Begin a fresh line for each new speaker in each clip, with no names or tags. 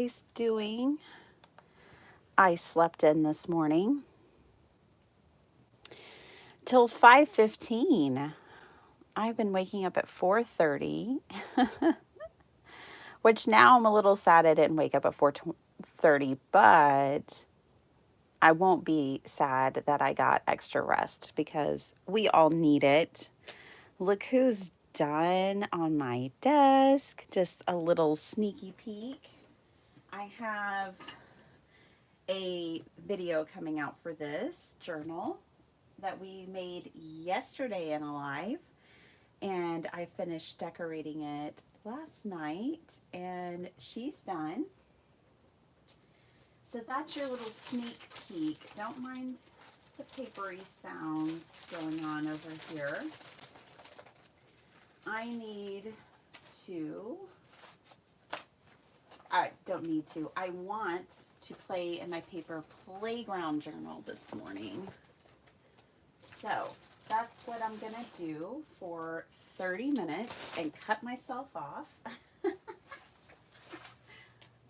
Guys doing? I slept in this morning till 5:15. I've been waking up at 4:30, which now I'm a little sad I didn't wake up at 4:30, but I won't be sad that I got extra rest because we all need it. Look who's done on my desk. Just a little sneaky peek. I have a video coming out for this journal that we made yesterday in a live, and I finished decorating it last night, and she's done. So that's your little sneak peek. Don't mind the papery sounds going on over here. I need to, I don't need to, I want to play in my paper playground journal this morning. So that's what I'm going to do for 30 minutes and cut myself off.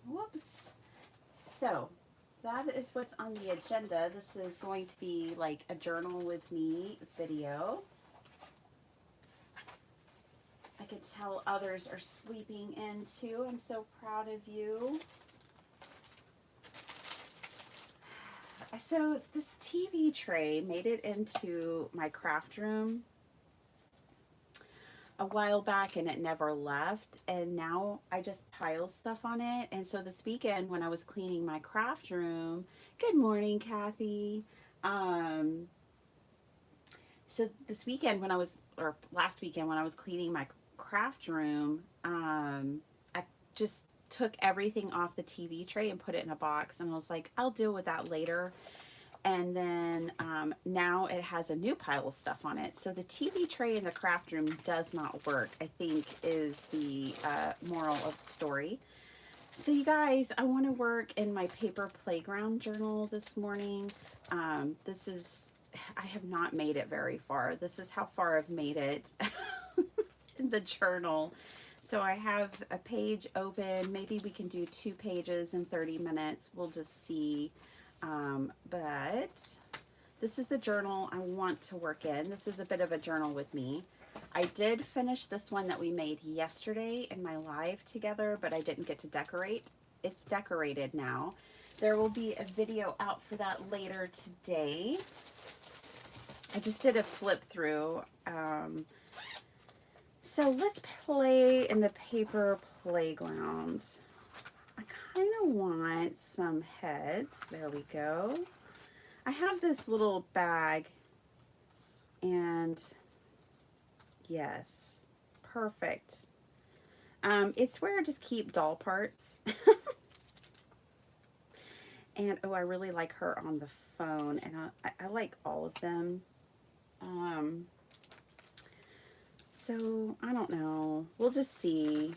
Whoops. So that is what's on the agenda. This is going to be like a journal with me video. I can tell others are sleeping in too. I'm so proud of you. So this TV tray made it into my craft room a while back and it never left, and now I just pile stuff on it. And so this weekend when I was cleaning my craft room, good morning Kathy, um so this weekend when I was, or last weekend when I was cleaning my craft room, I just took everything off the TV tray and put it in a box, and I was like, I'll deal with that later. And then now it has a new pile of stuff on it. So the TV tray in the craft room does not work, I think, is the moral of the story. So you guys, I want to work in my paper playground journal this morning. This is, I have not made it very far. This is how far I've made it in the journal. So I have a page open. Maybe we can do 2 pages in 30 minutes. We'll just see. But this is the journal I want to work in. This is a bit of a journal with me. I did finish this one that we made yesterday in my live together, but I didn't get to decorate. It's decorated now. There will be a video out for that later today. I just did a flip through. So let's play in the paper playground. I kind of want some heads. There we go. I have this little bag, and yes, perfect. It's where I just keep doll parts. And oh, I really like her on the phone, and I like all of them. So I don't know. We'll just see.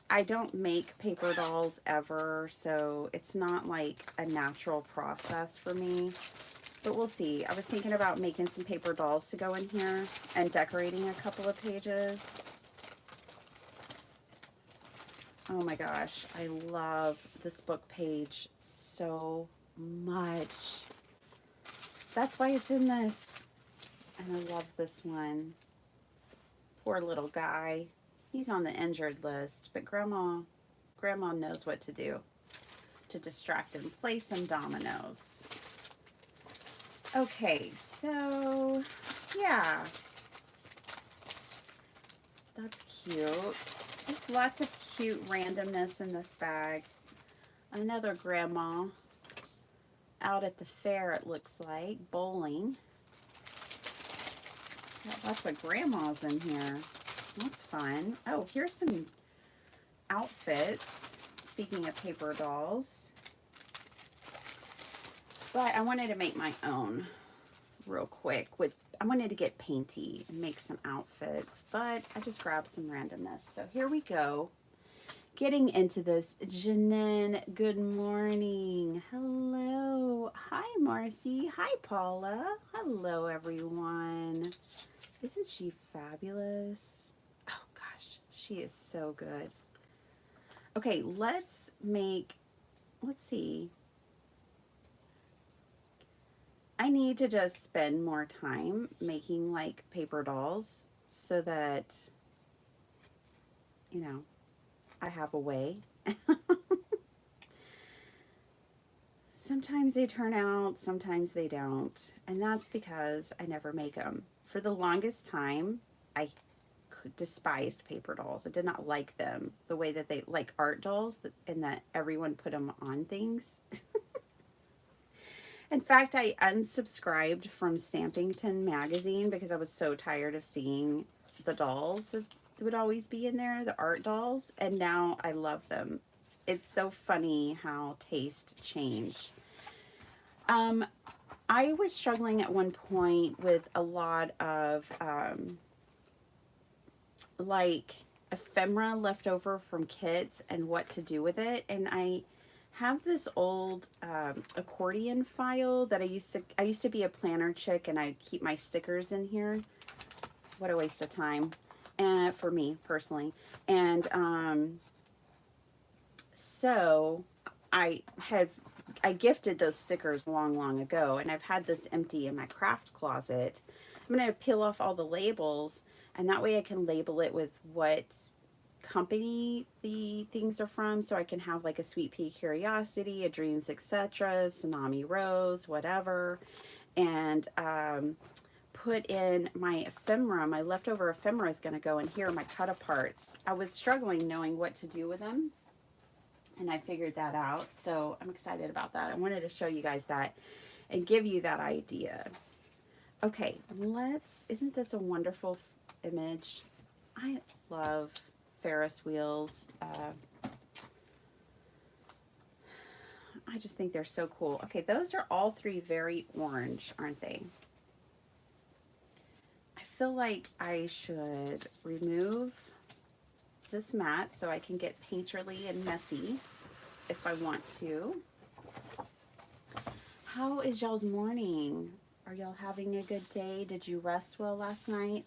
I don't make paper dolls ever, so it's not like a natural process for me. But we'll see. I was thinking about making some paper dolls to go in here and decorating a couple of pages. Oh my gosh, I love this book page so much. That's why it's in this. And I love this one. Poor little guy. He's on the injured list, but Grandma knows what to do to distract him. Play some dominoes. Okay, so yeah, that's cute. Just lots of cute randomness in this bag. Another grandma out at the fair, it looks like, bowling. Got lots of grandmas in here. That's fun. Oh, here's some outfits. Speaking of paper dolls. But I wanted to make my own real quick. I wanted to get painty and make some outfits, but I just grabbed some randomness. So here we go. Getting into this. Janine, good morning. Hello. Hi, Marcy. Hi, Paula. Hello, everyone. Isn't she fabulous? Oh, gosh. She is so good. Okay, let's see. I need to just spend more time making like paper dolls so that, you know, I have a way. Sometimes they turn out, sometimes they don't. And that's because I never make them. For the longest time, I despised paper dolls. I did not like them the way that they like art dolls and that everyone put them on things. In fact, I unsubscribed from Stampington magazine because I was so tired of seeing the dolls that would always be in there, the art dolls, and now I love them. It's so funny how taste changed. Um, I was struggling at one point with a lot of like ephemera left over from kits and what to do with it, and I have this old accordion file that I used to be a planner chick, and I keep my stickers in here. What a waste of time, and for me personally. And so I gifted those stickers long ago, and I've had this empty in my craft closet. I'm going to peel off all the labels, and that way I can label it with what company the things are from, so I can have like a Sweet Pea Curiosity, a Dreams Etc., Tsunami Rose, whatever, and put in my ephemera. My leftover ephemera is going to go in here, my cut-aparts. I was struggling knowing what to do with them, and I figured that out, so I'm excited about that. I wanted to show you guys that and give you that idea. Okay, isn't this a wonderful image? I love Ferris wheels. I just think they're so cool. Okay, those are all three very orange, aren't they? I feel like I should remove this mat so I can get painterly and messy if I want to. How is y'all's morning? Are y'all having a good day? Did you rest well last night?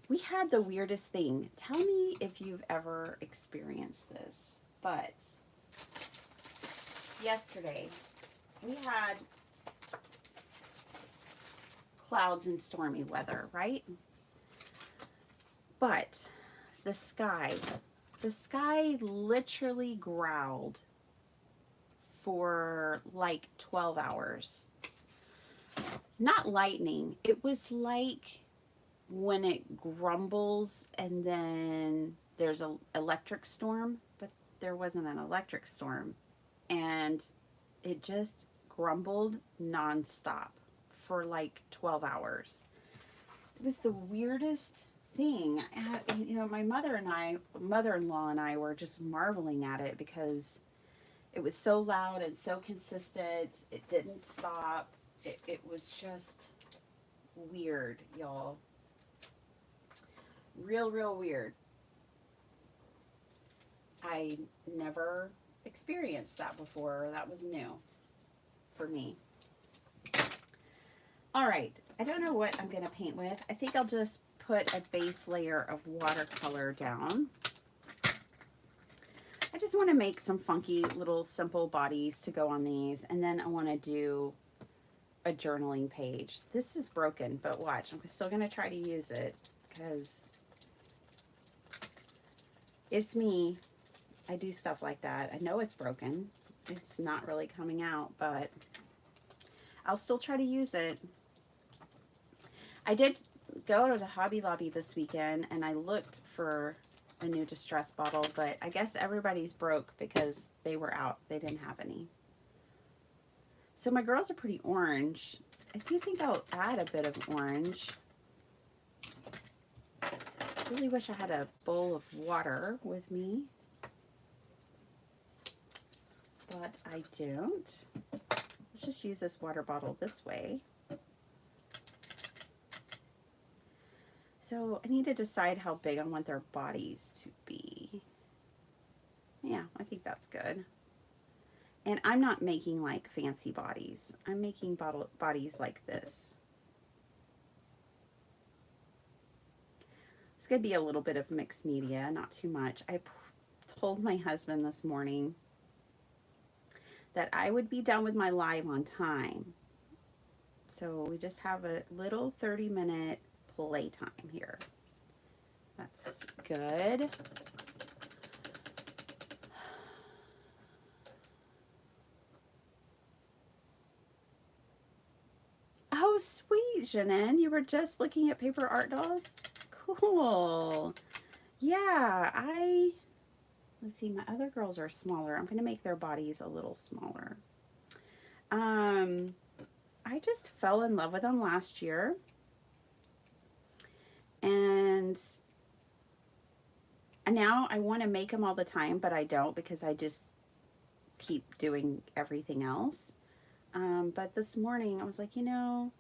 We had the weirdest thing. Tell me if you've ever experienced this, but yesterday we had clouds and stormy weather, right? But the sky literally growled for like 12 hours. Not lightning. It was like when it grumbles and then there's an electric storm, but there wasn't an electric storm. And it just grumbled nonstop for like 12 hours. It was the weirdest thing. You know, my mother-in-law and I were just marveling at it because it was so loud and so consistent. It didn't stop. It was just weird, y'all. Real weird. I never experienced that before. That was new for me. All right. I don't know what I'm going to paint with. I think I'll just put a base layer of watercolor down. I just want to make some funky little simple bodies to go on these. And then I want to do a journaling page. This is broken, but watch. I'm still going to try to use it because it's me. I do stuff like that. I know it's broken. It's not really coming out, but I'll still try to use it. I did go to Hobby Lobby this weekend and I looked for a new distress bottle, but I guess everybody's broke because they were out. They didn't have any. So my girls are pretty orange. I do think I'll add a bit of orange. I really wish I had a bowl of water with me, but I don't. Let's just use this water bottle this way. So I need to decide how big I want their bodies to be. Yeah, I think that's good. And I'm not making like fancy bodies. I'm making bodies like this. It's going to be a little bit of mixed media, not too much. I told my husband this morning that I would be done with my live on time. So we just have a little 30-minute playtime here. That's good. Oh, sweet, Janin. You were just looking at paper art dolls? Cool. Yeah, let's see, my other girls are smaller. I'm going to make their bodies a little smaller. I just fell in love with them last year. And now I want to make them all the time, but I don't because I just keep doing everything else. But this morning I was like, you know,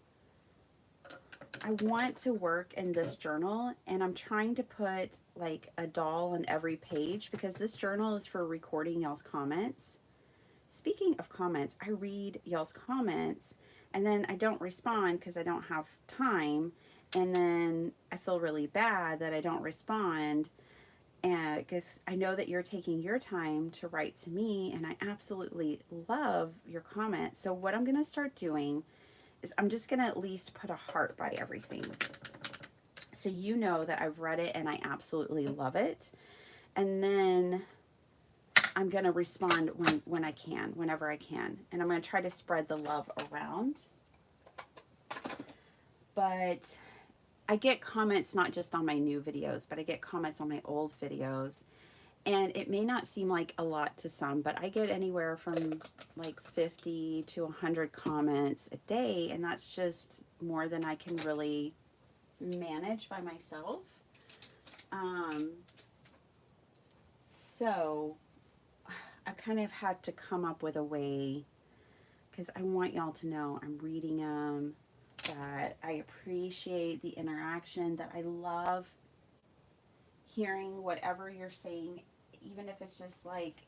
I want to work in this journal, and I'm trying to put like a doll on every page because this journal is for recording y'all's comments. Speaking of comments, I read y'all's comments and then I don't respond because I don't have time, and then I feel really bad that I don't respond, and because I know that you're taking your time to write to me, and I absolutely love your comments. So what I'm going to start doing is I'm just going to at least put a heart by everything, so you know that I've read it and I absolutely love it. And then I'm going to respond when I can, whenever I can. And I'm going to try to spread the love around. But I get comments not just on my new videos, but I get comments on my old videos. And it may not seem like a lot to some, but I get anywhere from like 50 to 100 comments a day. And that's just more than I can really manage by myself. So I kind of had to come up with a way, because I want y'all to know I'm reading them, that I appreciate the interaction, that I love hearing whatever you're saying, even if it's just like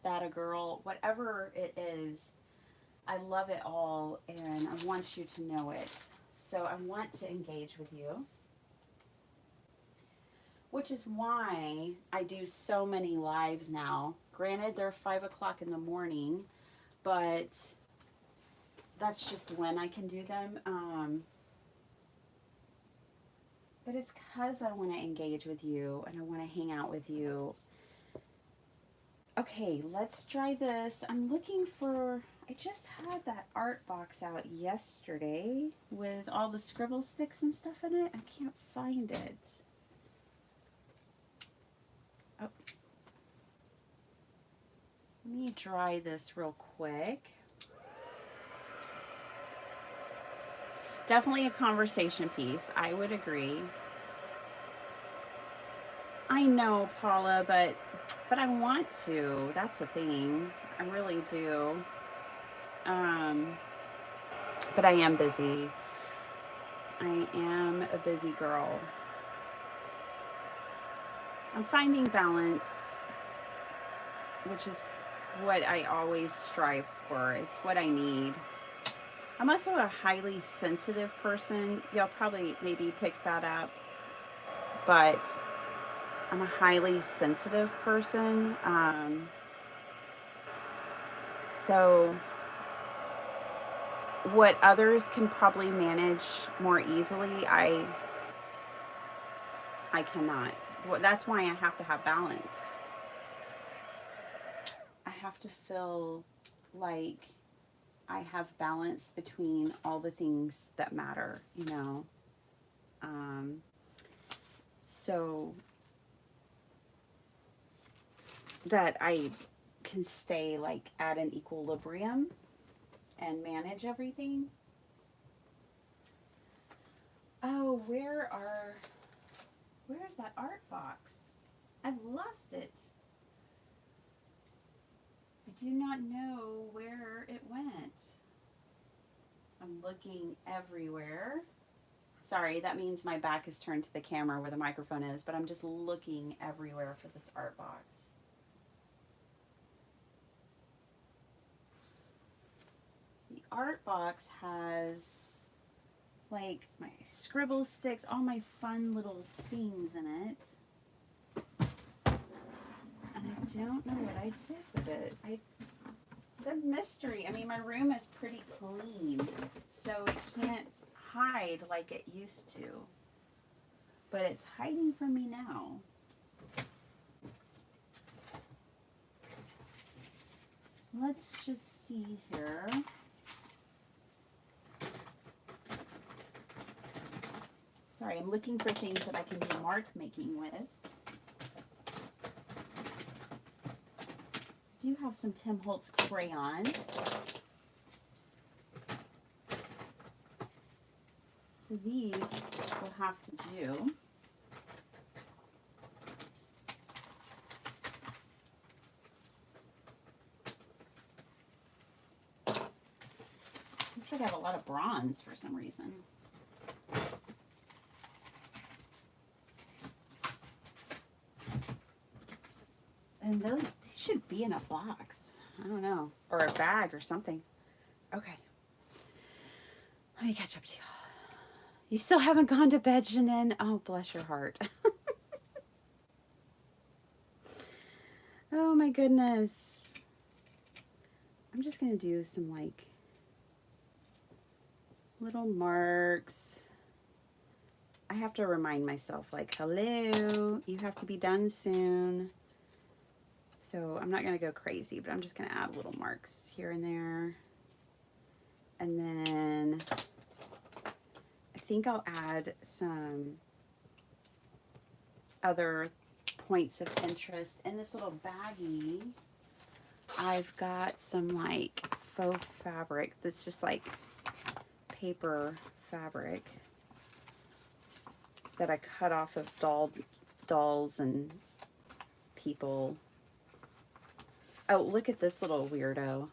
that a girl, whatever it is, I love it all and I want you to know it. So I want to engage with you, which is why I do so many lives now. Granted, they're 5 o'clock in the morning, but that's just when I can do them. But it's because I want to engage with you and I want to hang out with you. Okay, let's try this. I'm looking for, I just had that art box out yesterday with all the scribble sticks and stuff in it. I can't find it. Oh. Let me dry this real quick. Definitely a conversation piece. I would agree. I know, Paula, but I want to. That's the thing. I really do. But I am busy. I am a busy girl. I'm finding balance, which is what I always strive for. It's what I need. I'm also a highly sensitive person. Y'all probably maybe pick that up, but I'm a highly sensitive person. So what others can probably manage more easily, I cannot. Well, that's why I have to have balance. I have to feel like I have balance between all the things that matter, you know. So that I can stay like at an equilibrium and manage everything. Oh, where's that art box? I've lost it. I do not know where it went. I'm looking everywhere. Sorry, that means my back is turned to the camera where the microphone is, but I'm just looking everywhere for this art box. The art box has like my scribble sticks, all my fun little things in it. And I don't know what I did with it. It's a mystery. I mean, my room is pretty clean, so it can't hide like it used to. But it's hiding from me now. Let's just see here. Sorry, I'm looking for things that I can do mark making with. I do have some Tim Holtz crayons. So these will have to do. Looks like I have a lot of bronze for some reason. And these should be in a box. I don't know. Or a bag or something. Okay. Let me catch up to you. You still haven't gone to bed, Janine? Oh, bless your heart. Oh my goodness. I'm just going to do some like little marks. I have to remind myself like, hello, you have to be done soon. So I'm not going to go crazy, but I'm just going to add little marks here and there. And then I think I'll add some other points of interest. In this little baggie, I've got some like faux fabric that's just like paper fabric that I cut off of dolls and people. Oh, look at this little weirdo.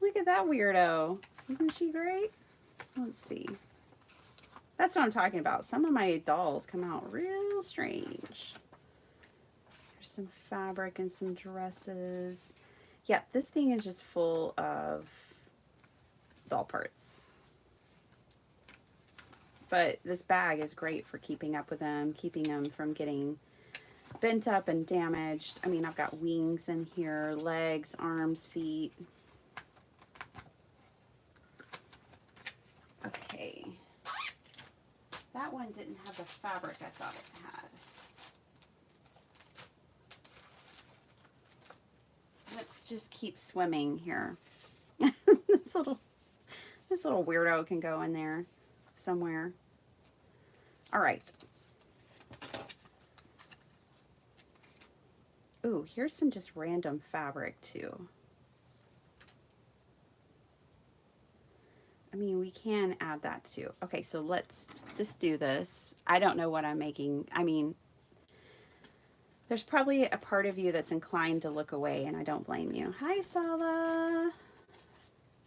Look at that weirdo. Isn't she great? Let's see. That's what I'm talking about. Some of my dolls come out real strange. There's some fabric and some dresses. Yeah, this thing is just full of doll parts. But this bag is great for keeping up with them, keeping them from getting bent up and damaged. I mean, I've got wings in here, legs, arms, feet. Okay. That one didn't have the fabric I thought it had. Let's just keep swimming here. this little weirdo can go in there somewhere. All right. Ooh, here's some just random fabric too. I mean, we can add that too. Okay, so let's just do this. I don't know what I'm making. I mean, there's probably a part of you that's inclined to look away, and I don't blame you. Hi, Sala.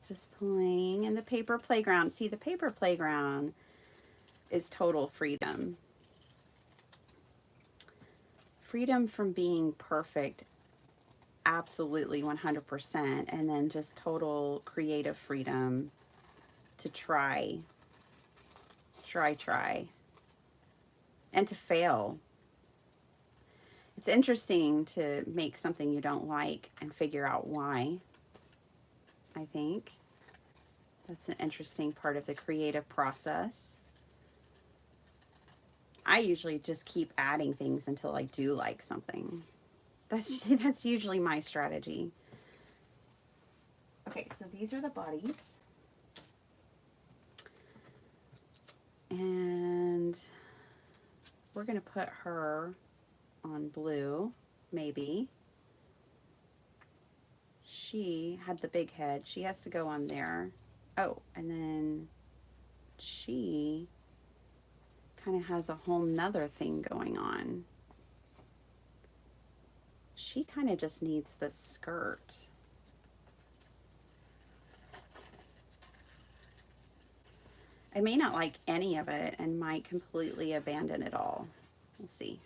Just playing in the paper playground. See, the paper playground is total freedom. Freedom from being perfect, absolutely 100%, and then just total creative freedom to try, and to fail. It's interesting to make something you don't like and figure out why. I think that's an interesting part of the creative process. I usually just keep adding things until I do like something. That's usually my strategy. Okay, so these are the bodies. And we're going to put her on blue, maybe. She had the big head. She has to go on there. Oh, and then she kind of has a whole nother thing going on. She kind of just needs the skirt. I may not like any of it and might completely abandon it all. We'll see.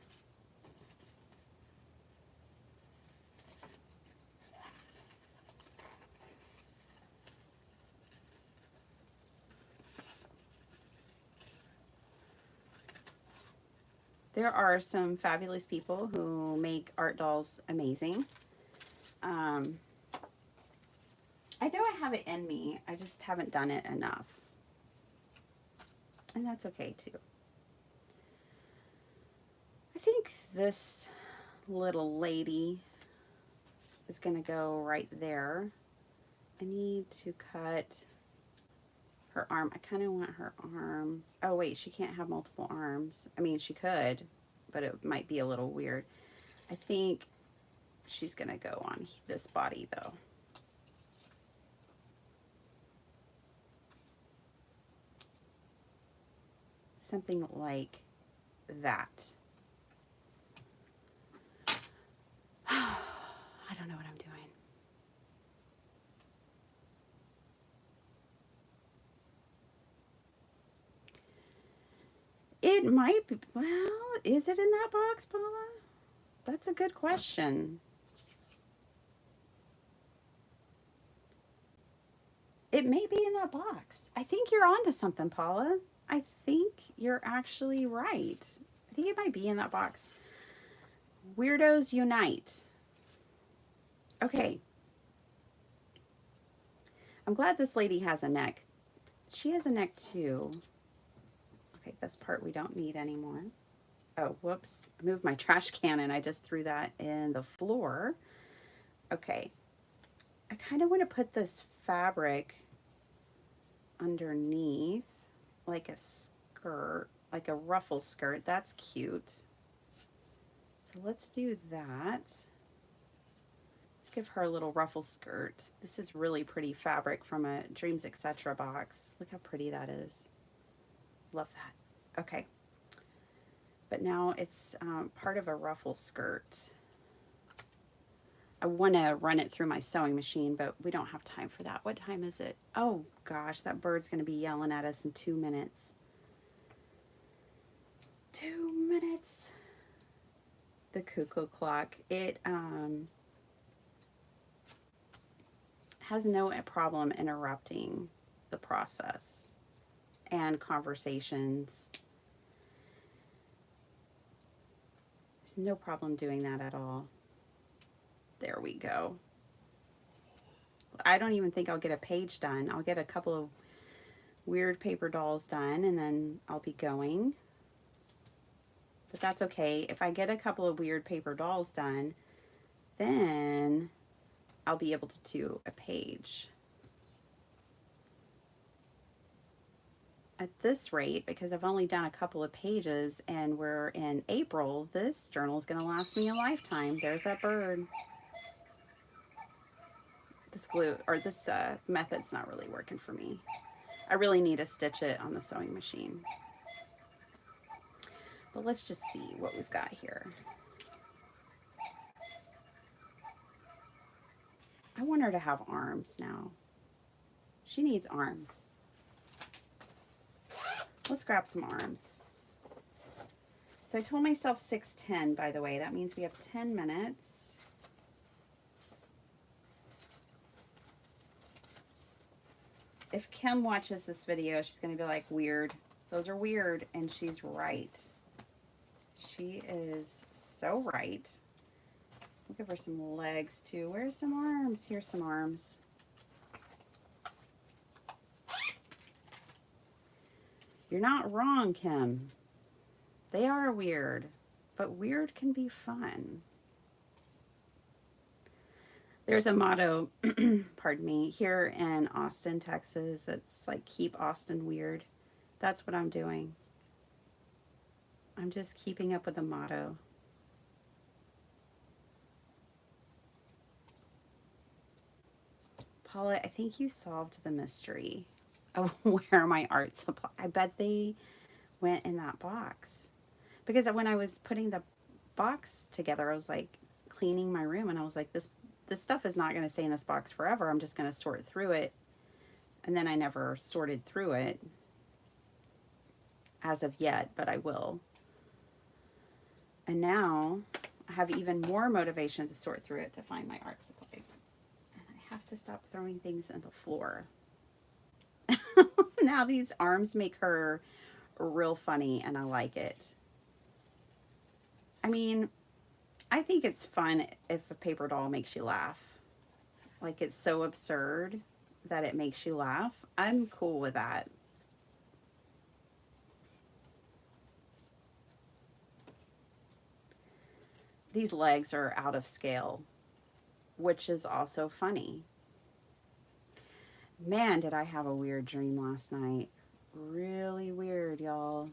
There are some fabulous people who make art dolls amazing. I know I have it in me. I just haven't done it enough. And that's okay too. I think this little lady is going to go right there. I need to cut her arm. I kind of want her arm. Oh wait, she can't have multiple arms. I mean, she could, but it might be a little weird. I think she's going to go on this body though. Something like that. I don't know what I'm doing. It might be. Well, is it in that box, Paula? That's a good question. It may be in that box. I think you're onto something, Paula. I think you're actually right. I think it might be in that box. Weirdos Unite. Okay. I'm glad this lady has a neck. She has a neck too. Okay, this part we don't need anymore. Oh, whoops. I moved my trash can and I just threw that in the floor. Okay. I kind of want to put this fabric underneath like a skirt, like a ruffle skirt. That's cute. So let's do that. Let's give her a little ruffle skirt. This is really pretty fabric from a Dreams Etc. box. Look how pretty that is. Love that. Okay. But now it's part of a ruffle skirt. I want to run it through my sewing machine, but we don't have time for that. What time is it? Oh gosh, that bird's going to be yelling at us in 2 minutes. 2 minutes. The cuckoo clock. It has no problem interrupting the process and conversations. There's no problem doing that at all. There we go. I don't even think I'll get a page done. I'll get a couple of weird paper dolls done and then I'll be going. But that's okay. If I get a couple of weird paper dolls done, then I'll be able to do a page. At this rate, because I've only done a couple of pages and we're in April, this journal is going to last me a lifetime. There's that bird. This glue, or this method's not really working for me. I really need to stitch it on the sewing machine. But let's just see what we've got here. I want her to have arms now. She needs arms. Let's grab some arms. So I told myself 6:10, by the way. That means we have 10 minutes. If Kim watches this video, she's going to be like, weird. Those are weird. And she's right. She is so right. We'll give her some legs too. Where's some arms? Here's some arms. You're not wrong, Kim. They are weird, but weird can be fun. There's a motto, pardon me, here in Austin, Texas. It's like, keep Austin weird. That's what I'm doing. I'm just keeping up with the motto. Paula, I think you solved the mystery of where my art supply. I bet they went in that box. Because when I was putting the box together, I was like cleaning my room and I was like, this stuff is not going to stay in this box forever. I'm just going to sort through it. And then I never sorted through it as of yet, but I will. And now I have even more motivation to sort through it to find my art supplies. And I have to stop throwing things on the floor. Now these arms make her real funny and I like it. I mean, I think it's fun if a paper doll makes you laugh. Like it's so absurd that it makes you laugh. I'm cool with that. These legs are out of scale, which is also funny. Man, did I have a weird dream last night. Really weird, y'all.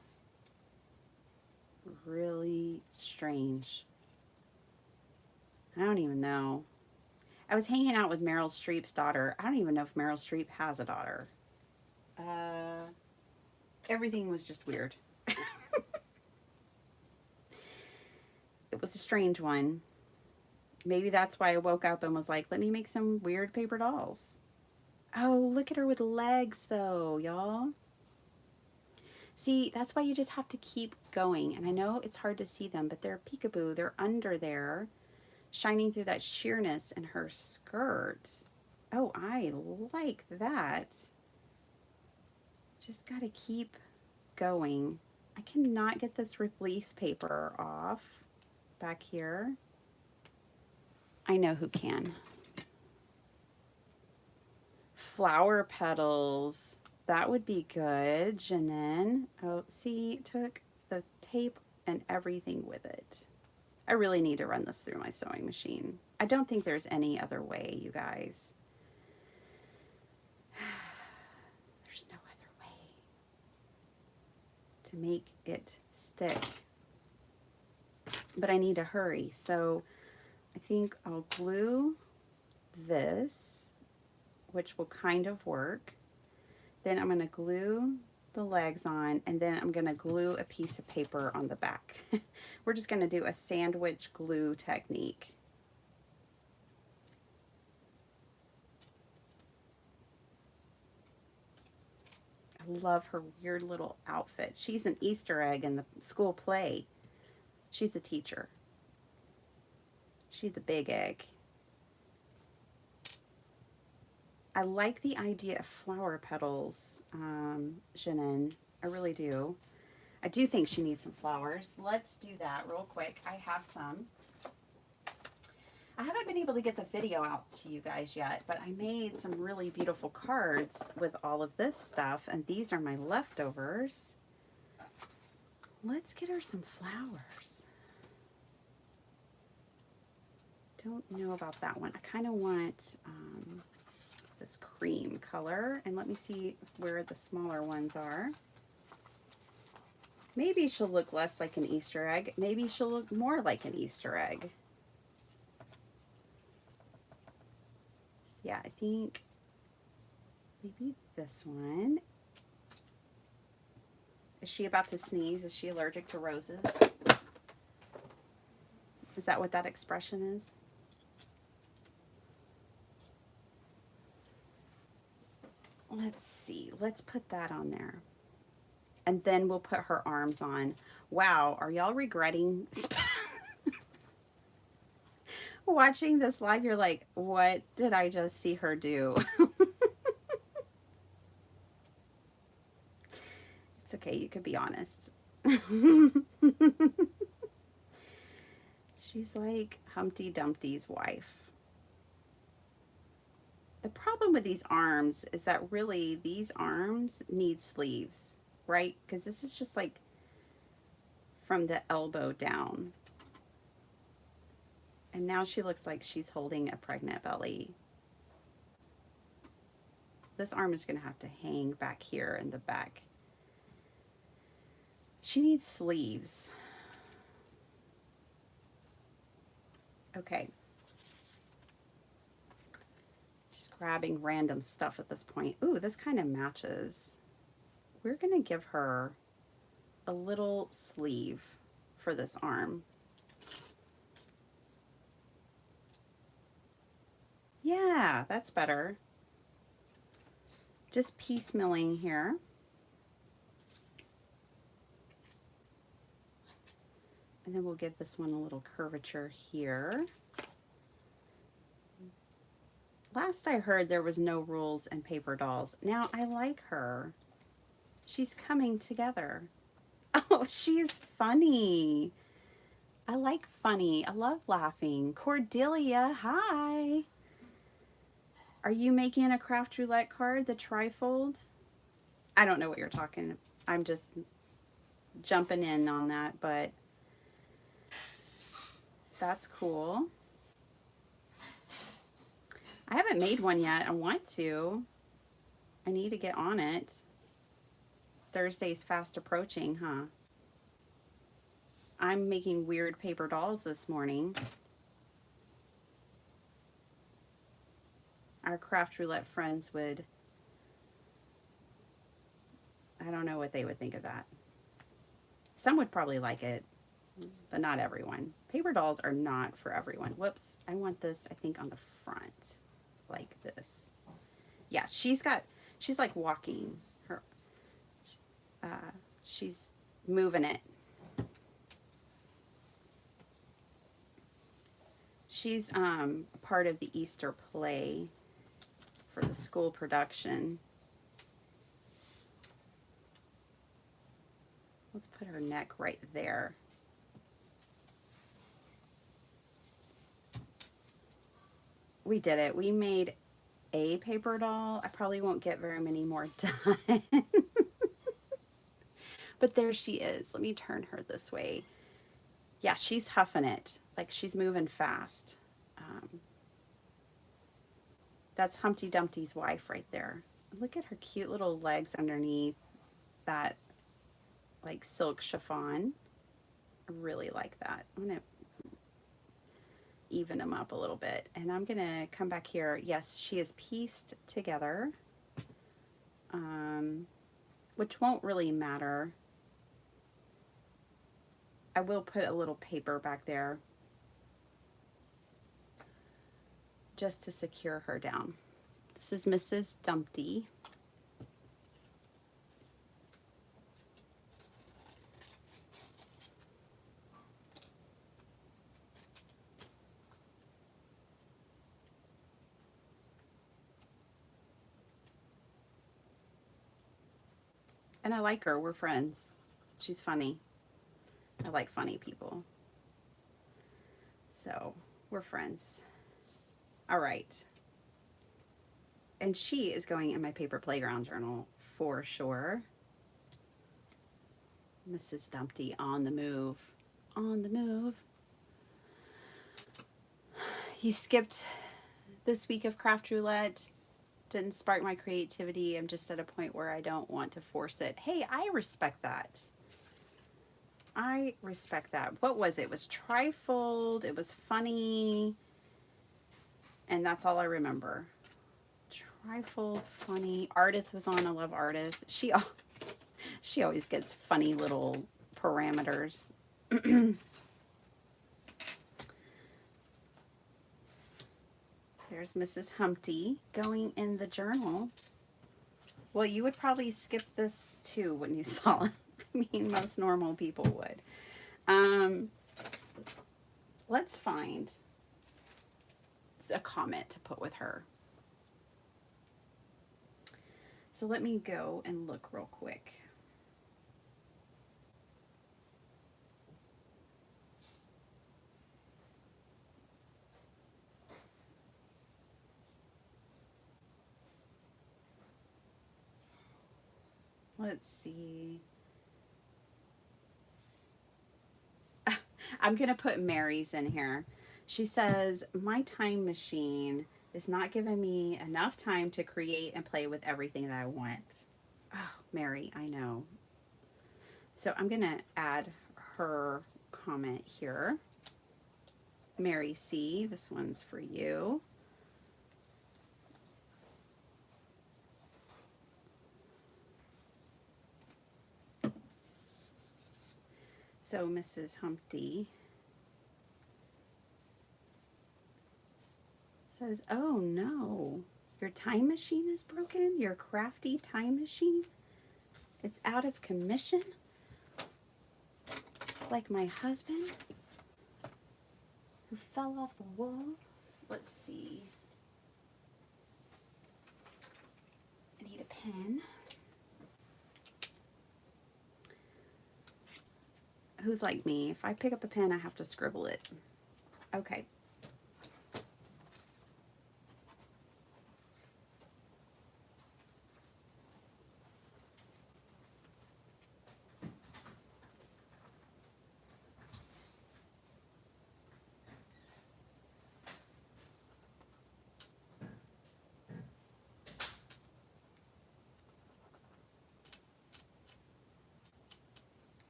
Really strange. I don't even know. I was hanging out with Meryl Streep's daughter. I don't even know if Meryl Streep has a daughter. Everything was just weird. It was a strange one. Maybe that's why I woke up and was like, let me make some weird paper dolls. Oh, look at her with legs though, y'all. See, that's why you just have to keep going. And I know it's hard to see them, but they're peekaboo. They're under there, shining through that sheerness in her skirt. Oh, I like that. Just got to keep going. I cannot get this release paper off back here. I know who can. Flower petals. That would be good, Janin. Oh, see, took the tape and everything with it. I really need to run this through my sewing machine. I don't think there's any other way, you guys. There's no other way to make it stick. But I need to hurry, so I think I'll glue this, which will kind of work. Then I'm going to glue the legs on, and then I'm going to glue a piece of paper on the back. We're just going to do a sandwich glue technique. I love her weird little outfit. She's an Easter egg in the school play. She's a teacher. She's the big egg. I like the idea of flower petals, Janin. I really do. I do think she needs some flowers. Let's do that real quick. I have some. I haven't been able to get the video out to you guys yet, but I made some really beautiful cards with all of this stuff, and these are my leftovers. Let's get her some flowers. Don't know about that one. I kind of want this cream color, and let me see where the smaller ones are. Maybe she'll look less like an Easter egg. Maybe she'll look more like an Easter egg. Yeah, I think maybe this one. Is she about to sneeze? Is she allergic to roses? Is that what that expression is? Let's see. Let's put that on there. And then we'll put her arms on. Wow, are y'all regretting watching this live? You're like, what did I just see her do? It's okay, you could be honest. She's like Humpty Dumpty's wife. The problem with these arms is that really these arms need sleeves, right? Because this is just like from the elbow down. And now she looks like she's holding a pregnant belly. This arm is going to have to hang back here in the back. She needs sleeves. Okay. Just grabbing random stuff at this point. Ooh, this kind of matches. We're going to give her a little sleeve for this arm. Yeah, that's better. Just piecemealing here. And then we'll give this one a little curvature here. Last I heard there was no rules in paper dolls. Now I like her. She's coming together. Oh, she's funny. I like funny. I love laughing. Cordelia, hi. Are you making a craft roulette card, the trifold? I don't know what you're talking. I'm just jumping in on that, but that's cool. I haven't made one yet. I want to. I need to get on it. Thursday's fast approaching, huh? I'm making weird paper dolls this morning. Our craft roulette friends would, I don't know what they would think of that. Some would probably like it, but not everyone. Paper dolls are not for everyone. Whoops, I want this, I think, on the front, like this. Yeah, she's like walking. Her, she's moving it. She's part of the Easter play for the school production. Let's put her neck right there. We did it. We made a paper doll. I probably won't get very many more done. But there she is. Let me turn her this way. Yeah, she's huffing it. Like she's moving fast. That's Humpty Dumpty's wife right there. Look at her cute little legs underneath that like silk chiffon. I really like that. I'm going to even them up a little bit. And I'm going to come back here. Yes, she is pieced together, which won't really matter. I will put a little paper back there just to secure her down. This is Mrs. Dumpty. And I like her. We're friends. She's funny. I like funny people. So we're friends. All right. And she is going in my paper playground journal for sure. Mrs. Dumpty on the move. On the move. You skipped this week of craft roulette. Didn't spark my creativity. I'm just at a point where I don't want to force it. Hey, I respect that. I respect that. What was it? It was trifold. It was funny. And that's all I remember. Trifold, funny. Ardith was on. I love Ardith. She always gets funny little parameters. There's Mrs. Humpty going in the journal. Well, you would probably skip this too when you saw it. I mean, most normal people would. Let's find a comment to put with her. So let me go and look real quick. Let's see. I'm going to put Mary's in here. She says, my time machine is not giving me enough time to create and play with everything that I want. Oh, Mary, I know. So I'm going to add her comment here. Mary C., this one's for you. So Mrs. Humpty says, oh no, your time machine is broken? Your crafty time machine? It's out of commission? Like my husband who fell off the wall? Let's see. I need a pen. Who's like me? If I pick up a pen, I have to scribble it. Okay.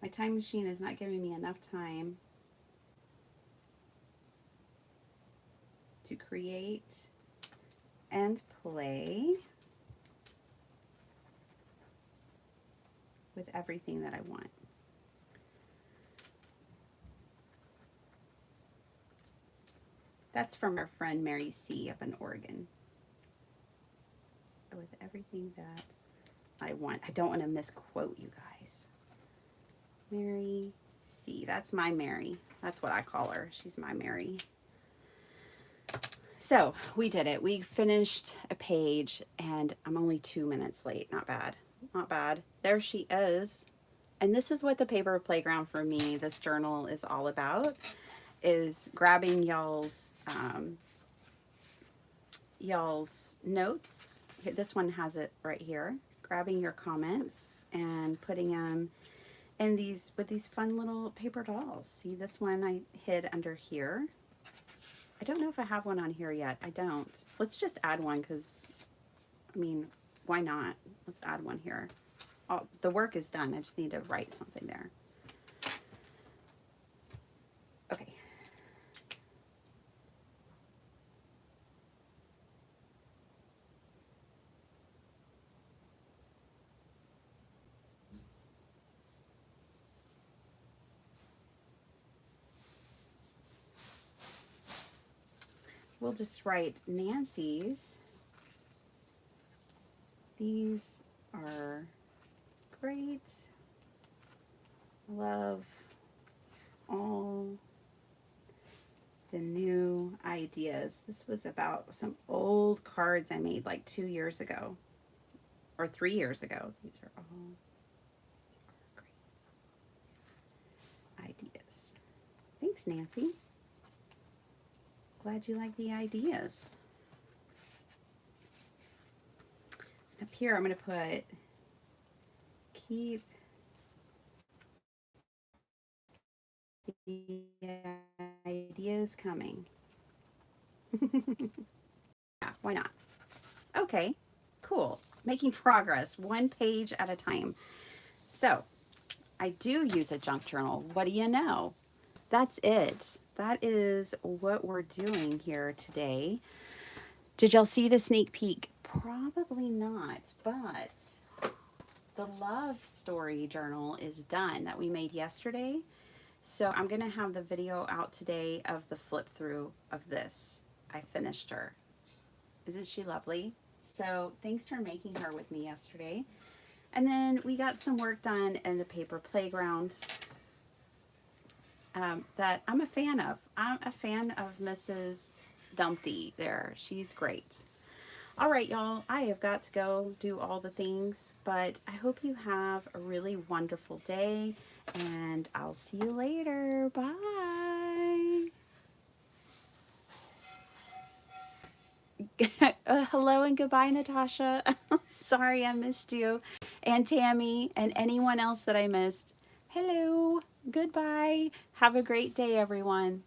My time machine is not giving me enough time to create and play with everything that I want. That's from our friend Mary C. up in Oregon. With everything that I want. I don't want to misquote you guys. Mary C. That's my Mary. That's what I call her. She's my Mary. So we did it. We finished a page and I'm only 2 minutes late. Not bad. Not bad. There she is. And this is what the paper playground for me, this journal is all about, is grabbing y'all's notes. This one has it right here. Grabbing your comments and putting them in these with these fun little paper dolls. See, this one I hid under here. I don't know if I have one on here yet. I don't. Let's just add one because, I mean, why not? Let's add one here. Oh, the work is done. I just need to write something there. Okay. We'll just write Nancy's. These are great. Love all the new ideas. This was about some old cards I made like 2 years ago or 3 years ago. These are all great ideas. Thanks, Nancy. Glad you like the ideas. Up here, I'm going to put keep the ideas coming. Yeah, why not? Okay, cool. Making progress, 1 page at a time. So, I do use a junk journal. What do you know? That's it. That is what we're doing here today. Did y'all see the sneak peek? Probably not, but the love story journal is done that we made yesterday. So I'm going to have the video out today of the flip through of this. I finished her. Isn't she lovely? So thanks for making her with me yesterday. And then we got some work done in the paper playground that I'm a fan of. I'm a fan of Mrs. Dumpty there. She's great. All right, y'all, I have got to go do all the things, but I hope you have a really wonderful day, and I'll see you later. Bye. Hello and goodbye, Natasha. Sorry I missed you. And Tammy and anyone else that I missed. Hello. Goodbye. Have a great day, everyone.